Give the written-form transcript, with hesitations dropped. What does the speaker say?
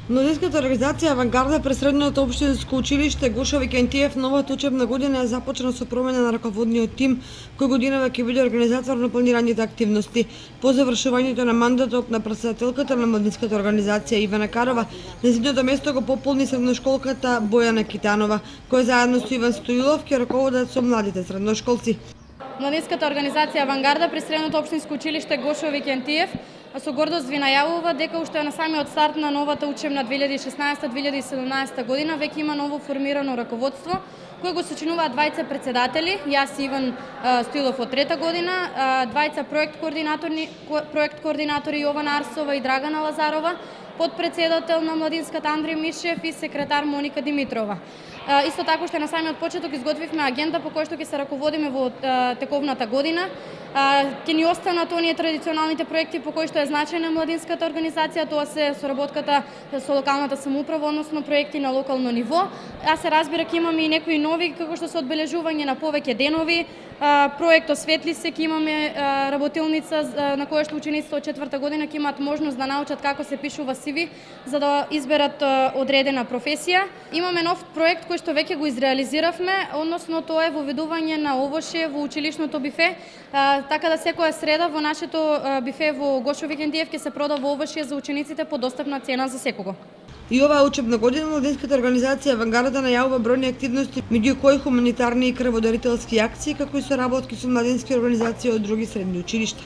Младинската организација Авангарда при Средното општинско училиште Гошо Викентиев новата учебна година започна со промена на раководниот тим, кој годинава ќе биде организатор на планираните активности. По завршувањето на мандатот на претседателката на Младинската организација Ивана Карова, нејзиното место го пополни средношколката Бојана Китанова, која заедно со Иван Стоилов ќе раководат со младите средношколци. Младинската организација Авангарда при Средното општинско училиште Гошо Викентиев со гордост ви најавува дека уште на самиот старт на новата учебна 2016-2017 година веќе има ново формирано раководство кој го сочинуваат двајца претседатели, јас и Иван Стоилов од трета година, двајца проект координатори Јована Арсова и Драгана Лазарова, подпредседател на Младинската Андреј Мишев и секретар Моника Димитрова. Исто така уште на самиот почеток изготвивме агенда по која што ќе се раководиме во тековната година. Ќе ни останат оние традиционалните проекти по кои што е значајна младинската организација, тоа се соработката со локалната самоуправа, односно проекти на локално ниво. Се разбира ќе имаме и некои нови, како што се одбележување на повеќе денови, проект Осветли се, ќе имаме работилница на која што учениците од четврта година ќе имаат можност да научат како се пишува CV за да изберат одредена професија. Имаме нов проект кој што веќе го изреализиравме, односно тоа е воведување на овошје во училишното бифе, така да секоја среда во нашето бифе во Гошо Викентиев ќе се продава овошје за учениците по достапна цена за секого. И оваа учебна година Младинската организација Авангарда најавува бројни активности, меѓу кои хуманитарни и крводарителски акции, како и соработки со младински организации од други средни училишта.